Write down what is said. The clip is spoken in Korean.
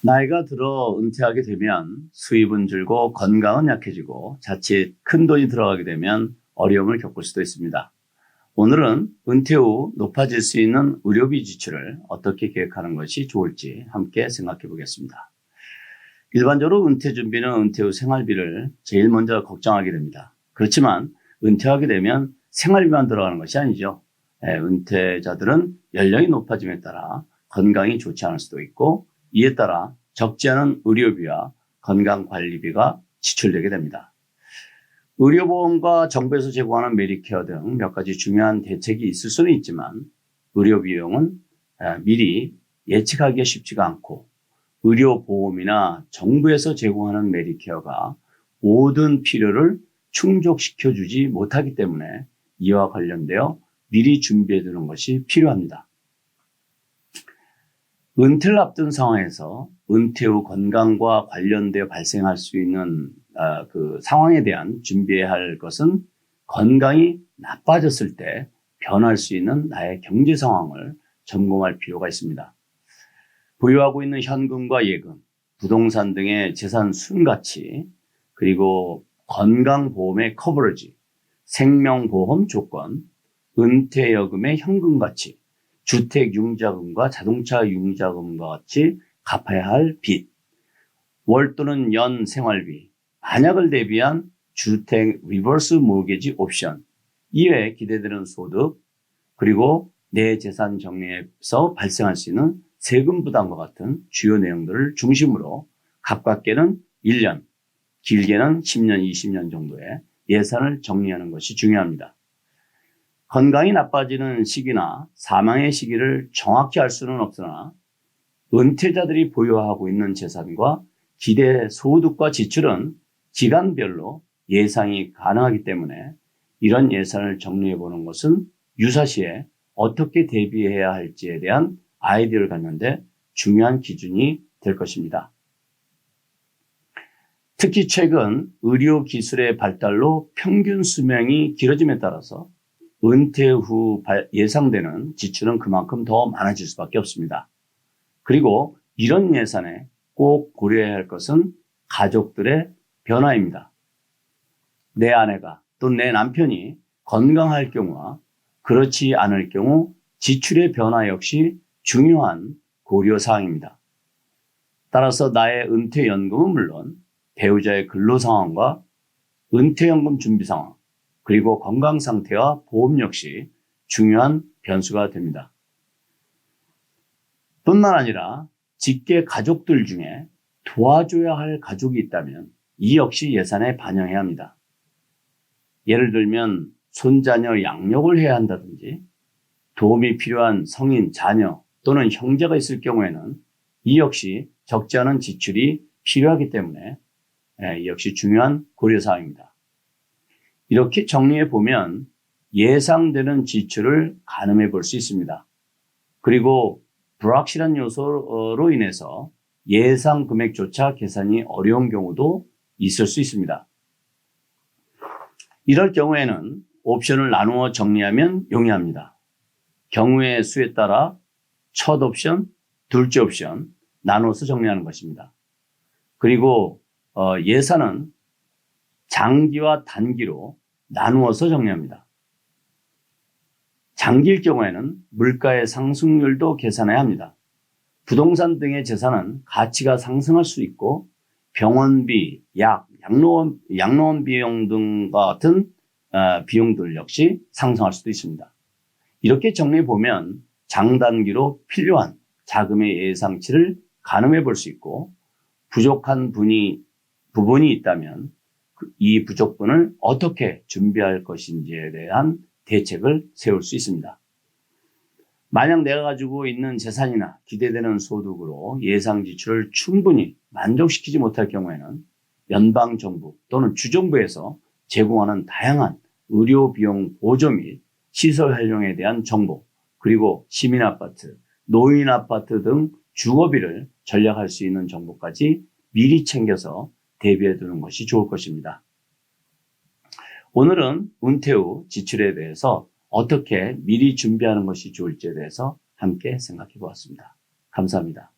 나이가 들어 은퇴하게 되면 수입은 줄고 건강은 약해지고 자칫 큰 돈이 들어가게 되면 어려움을 겪을 수도 있습니다. 오늘은 은퇴 후 높아질 수 있는 의료비 지출을 어떻게 계획하는 것이 좋을지 함께 생각해 보겠습니다. 일반적으로 은퇴 준비는 은퇴 후 생활비를 제일 먼저 걱정하게 됩니다. 그렇지만 은퇴하게 되면 생활비만 들어가는 것이 아니죠. 은퇴자들은 연령이 높아짐에 따라 건강이 좋지 않을 수도 있고 이에 따라 적지 않은 의료비와 건강관리비가 지출되게 됩니다. 의료보험과 정부에서 제공하는 메디케어 등 몇 가지 중요한 대책이 있을 수는 있지만 의료 비용은 미리 예측하기가 쉽지가 않고 의료보험이나 정부에서 제공하는 메디케어가 모든 필요를 충족시켜주지 못하기 때문에 이와 관련되어 미리 준비해 두는 것이 필요합니다. 은퇴를 앞둔 상황에서 은퇴 후 건강과 관련되어 발생할 수 있는 그 상황에 대한 준비해야 할 것은 건강이 나빠졌을 때 변할 수 있는 나의 경제 상황을 점검할 필요가 있습니다. 보유하고 있는 현금과 예금, 부동산 등의 재산 순가치, 그리고 건강보험의 커버리지, 생명보험 조건, 은퇴여금의 현금 가치, 주택융자금과 자동차 융자금과 같이 갚아야 할 빚, 월 또는 연 생활비, 만약을 대비한 주택 리버스 모기지 옵션, 이외에 기대되는 소득, 그리고 내 재산 정리에서 발생할 수 있는 세금 부담과 같은 주요 내용들을 중심으로 가깝게는 1년, 길게는 10년, 20년 정도의 예산을 정리하는 것이 중요합니다. 건강이 나빠지는 시기나 사망의 시기를 정확히 알 수는 없으나 은퇴자들이 보유하고 있는 재산과 기대 소득과 지출은 기간별로 예상이 가능하기 때문에 이런 예산을 정리해 보는 것은 유사시에 어떻게 대비해야 할지에 대한 아이디어를 갖는데 중요한 기준이 될 것입니다. 특히 최근 의료 기술의 발달로 평균 수명이 길어짐에 따라서 은퇴 후 예상되는 지출은 그만큼 더 많아질 수밖에 없습니다. 그리고 이런 예산에 꼭 고려해야 할 것은 가족들의 변화입니다. 내 아내가 또 내 남편이 건강할 경우와 그렇지 않을 경우 지출의 변화 역시 중요한 고려사항입니다. 따라서 나의 은퇴연금은 물론 배우자의 근로 상황과 은퇴연금 준비 상황, 그리고 건강 상태와 보험 역시 중요한 변수가 됩니다. 뿐만 아니라 직계 가족들 중에 도와줘야 할 가족이 있다면 이 역시 예산에 반영해야 합니다. 예를 들면 손자녀 양육을 해야 한다든지 도움이 필요한 성인, 자녀 또는 형제가 있을 경우에는 이 역시 적지 않은 지출이 필요하기 때문에 이 역시 중요한 고려사항입니다. 이렇게 정리해 보면 예상되는 지출을 가늠해 볼 수 있습니다. 그리고 불확실한 요소로 인해서 예상 금액조차 계산이 어려운 경우도 있을 수 있습니다. 이럴 경우에는 옵션을 나누어 정리하면 용이합니다. 경우의 수에 따라 첫 옵션, 둘째 옵션 나눠서 정리하는 것입니다. 그리고 예산은 장기와 단기로 나누어서 정리합니다. 장기일 경우에는 물가의 상승률도 계산해야 합니다. 부동산 등의 재산은 가치가 상승할 수 있고 병원비, 약, 양로원 비용 등과 같은 비용들 역시 상승할 수도 있습니다. 이렇게 정리해 보면 장단기로 필요한 자금의 예상치를 가늠해 볼 수 있고 부족한 부분이 있다면 이 부족분을 어떻게 준비할 것인지에 대한 대책을 세울 수 있습니다. 만약 내가 가지고 있는 재산이나 기대되는 소득으로 예상 지출을 충분히 만족시키지 못할 경우에는 연방정부 또는 주정부에서 제공하는 다양한 의료 비용 보조 및 시설 활용에 대한 정보, 그리고 시민아파트, 노인아파트 등 주거비를 절약할 수 있는 정보까지 미리 챙겨서 대비해 두는 것이 좋을 것입니다. 오늘은 은퇴 후 지출에 대해서 어떻게 미리 준비하는 것이 좋을지에 대해서 함께 생각해 보았습니다. 감사합니다.